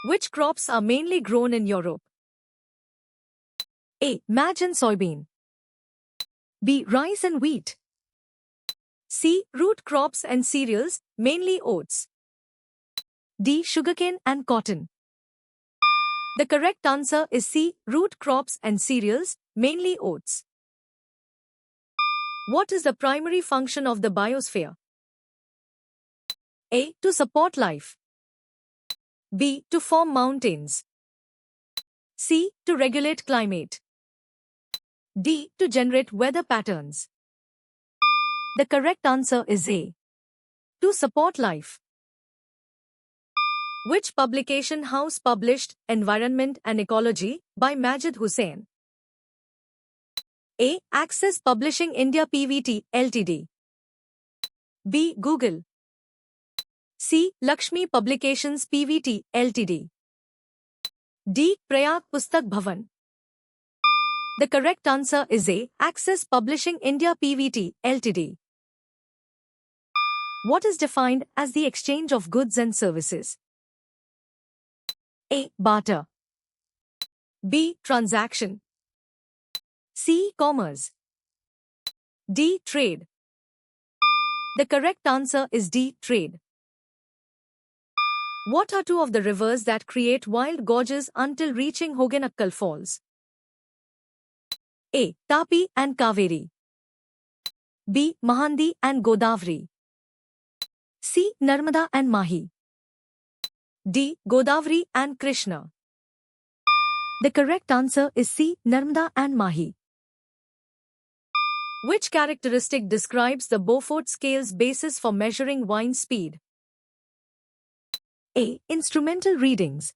Which crops are mainly grown in Europe? A. Maize and soybean. B. Rice and wheat. C. Root crops and cereals, mainly oats. D. Sugarcane and cotton. The correct answer is C. Root crops and cereals, mainly oats. What is the primary function of the biosphere? A. To support life. B. To form mountains. C. To regulate climate. D. To generate weather patterns. The correct answer is A. To support life. Which publication house published Environment and Ecology by Majid Hussain? A. Access Publishing India Pvt. Ltd. B. Google. C. Lakshmi Publications Pvt. Ltd. D. Prayag Pustak Bhavan. The correct answer is A. Access Publishing India Pvt. Ltd. What is defined as the exchange of goods and services? A. Barter. B. Transaction. C. Commerce. D. Trade. The correct answer is D. Trade. What are two of the rivers that create wild gorges until reaching Hogenakkal Falls? A. Tapi and Kaveri. B. Mahandi and Godavari. C. Narmada and Mahi. D. Godavari and Krishna. The correct answer is C. Narmada and Mahi. Which characteristic describes the Beaufort scale's basis for measuring wind speed? A. Instrumental readings.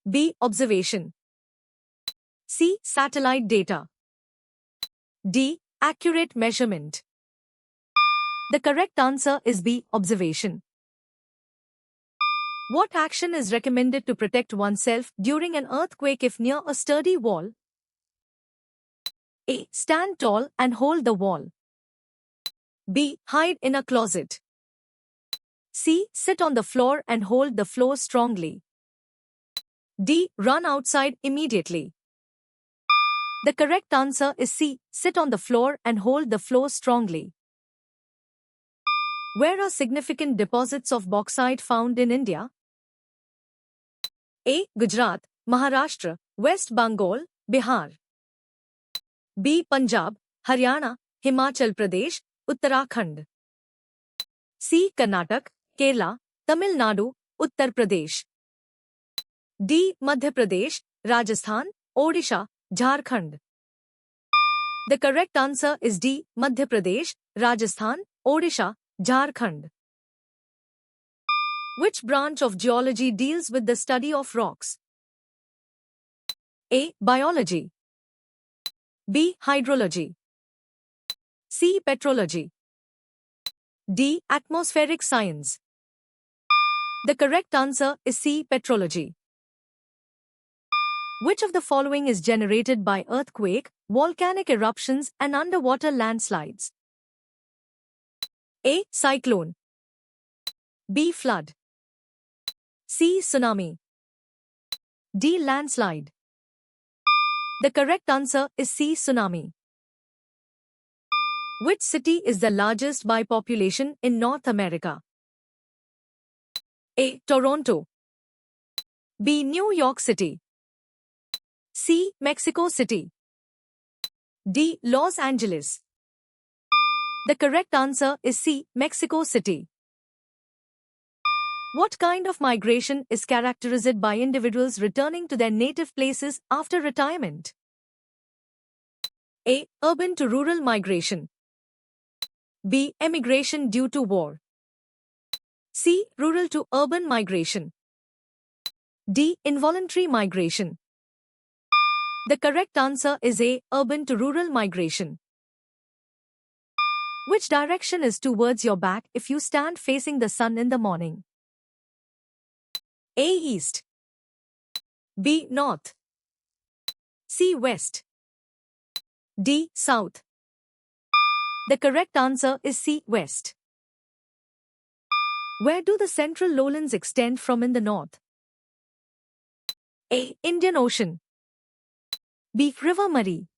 B. Observation. C. Satellite data. D. Accurate measurement. The correct answer is B. Observation. What action is recommended to protect oneself during an earthquake if near a sturdy wall? A. Stand tall and hold the wall. B. Hide in a closet. C. Sit on the floor and hold the floor strongly. D. Run outside immediately. The correct answer is C. Sit on the floor and hold the floor strongly. Where are significant deposits of bauxite found in India? A. Gujarat, Maharashtra, West Bengal, Bihar. B. Punjab, Haryana, Himachal Pradesh, Uttarakhand. C. Karnataka, Kerala, Tamil Nadu, Uttar Pradesh. D. Madhya Pradesh, Rajasthan, Odisha, Jharkhand. The correct answer is D. Madhya Pradesh, Rajasthan, Odisha, Jharkhand. Which branch of geology deals with the study of rocks? A. Biology. B. Hydrology. C. Petrology. D. Atmospheric science. The correct answer is C. Petrology. Which of the following is generated by earthquake, volcanic eruptions and underwater landslides? A. Cyclone. B. Flood. C. Tsunami. D. Landslide. The correct answer is C. Tsunami. Which city is the largest by population in North America? A. Toronto. B. New York City. C. Mexico City. D. Los Angeles. The correct answer is C. Mexico City. What kind of migration is characterized by individuals returning to their native places after retirement? A. Urban to rural migration. B. Emigration due to war. C. Rural to urban migration. D. Involuntary migration. The correct answer is A. Urban to rural migration. Which direction is towards your back if you stand facing the sun in the morning? A. East. B. North. C. West. D. South. The correct answer is C. West. Where do the central lowlands extend from in the north? A. Indian Ocean. B. River Murray.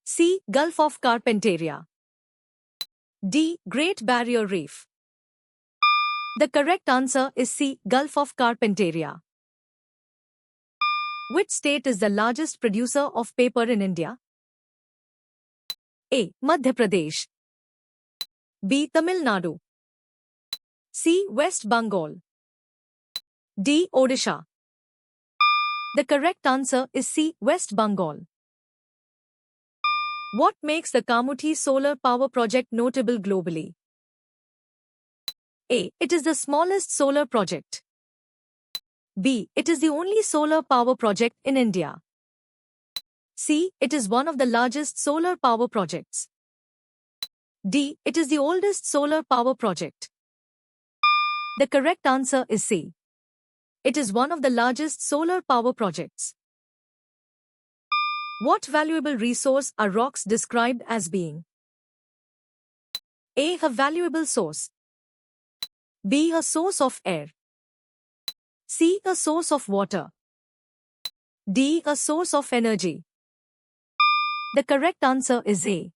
C. Gulf of Carpentaria. D. Great Barrier Reef. The correct answer is C. Gulf of Carpentaria. Which state is the largest producer of paper in India? A. Madhya Pradesh. B. Tamil Nadu. C. West Bengal. D. Odisha. The correct answer is C. West Bengal. What makes the Kamuthi solar power project notable globally? A. It is the smallest solar project. B. It is the only solar power project in India. C. It is one of the largest solar power projects. D. It is the oldest solar power project. The correct answer is C. It is one of the largest solar power projects. What valuable resource are rocks described as being? A. A valuable source. B. A source of air. C. A source of water. D. A source of energy. The correct answer is A.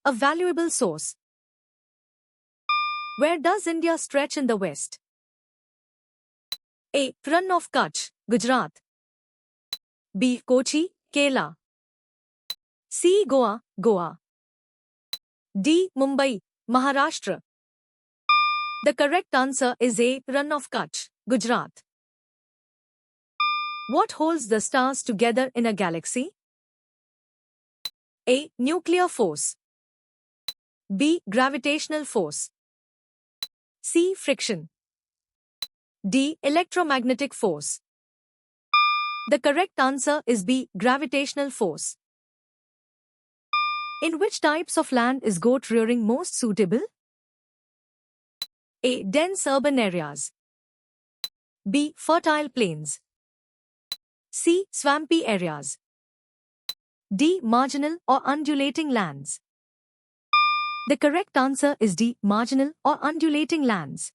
A valuable source. Where does India stretch in the west? A. Rann of Kutch, Gujarat. B. Kochi, Kerala. C. Goa, Goa. D. Mumbai, Maharashtra. The correct answer is A. Rann of Kutch, Gujarat. What holds the stars together in a galaxy? A. Nuclear force. B. Gravitational force. C. Friction. D. Electromagnetic force. The correct answer is B. Gravitational force. In which types of land is goat rearing most suitable? A. Dense urban areas. B. Fertile plains. C. Swampy areas. D. Marginal or undulating lands. The correct answer is D. Marginal or undulating lands.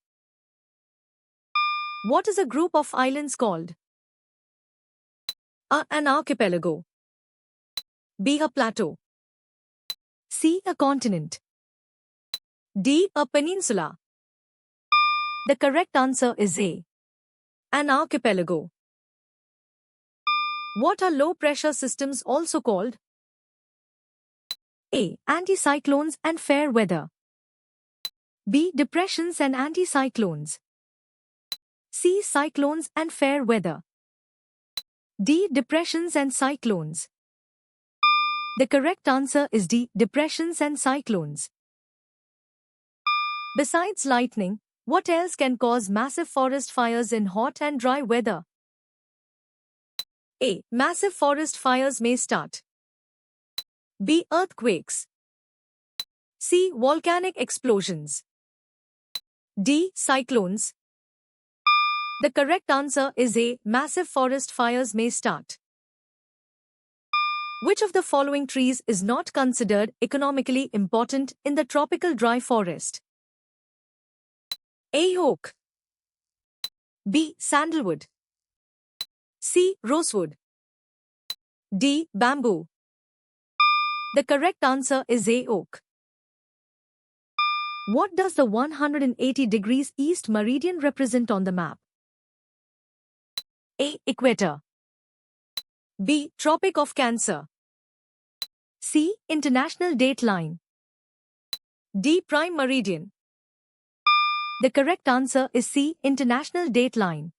What is a group of islands called? A. An archipelago. B. A plateau. C. A continent. D. A peninsula. The correct answer is A. An archipelago. What are low-pressure systems also called? A. Anticyclones and fair weather. B. Depressions and anticyclones. C. Cyclones and fair weather. D. Depressions and cyclones. The correct answer is D. Depressions and cyclones. Besides lightning, what else can cause massive forest fires in hot and dry weather? A. Massive forest fires may start. B. Earthquakes. C. Volcanic explosions. D. Cyclones. The correct answer is A. Massive forest fires may start. Which of the following trees is not considered economically important in the tropical dry forest? A. Oak. B. Sandalwood. C. Rosewood. D. Bamboo. The correct answer is A. Oak. What does the 180 degrees east meridian represent on the map? A. Equator. B. Tropic of Cancer. C. International Date Line. D. Prime Meridian. The correct answer is C. International Date Line.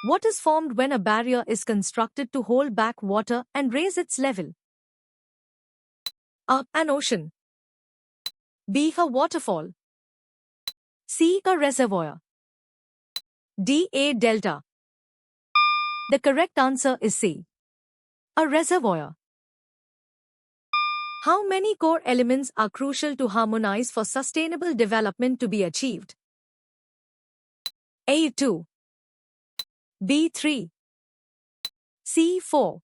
What is formed when a barrier is constructed to hold back water and raise its level? A. An ocean. B. A waterfall. C. A reservoir. D. A delta. The correct answer is C. A reservoir. How many core elements are crucial to harmonize for sustainable development to be achieved? A. 2. B. 3. C. 4.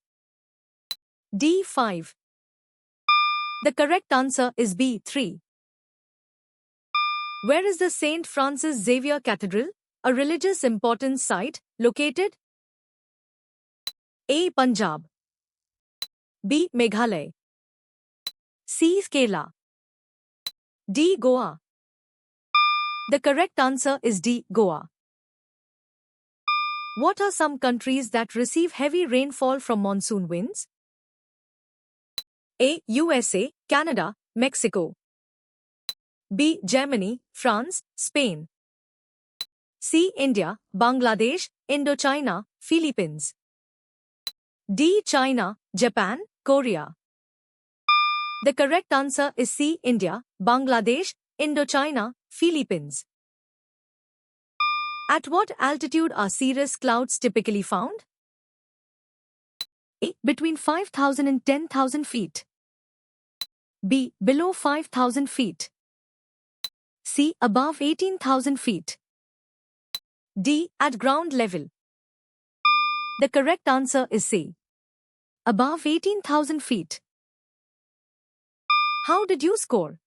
D. 5. The correct answer is B. 3. Where is the St. Francis Xavier Cathedral, a religious importance site, located? A. Punjab. B. Meghalaya. C. Kerala. D. Goa. The correct answer is D. Goa. What are some countries that receive heavy rainfall from monsoon winds? A. USA, Canada, Mexico. B. Germany, France, Spain. C. India, Bangladesh, Indochina, Philippines. D. China, Japan, Korea. The correct answer is C. India, Bangladesh, Indochina, Philippines. At what altitude are cirrus clouds typically found? A. Between 5,000 and 10,000 feet. B. Below 5,000 feet. C. Above 18,000 feet. D. At ground level. The correct answer is C. Above 18,000 feet. How did you score?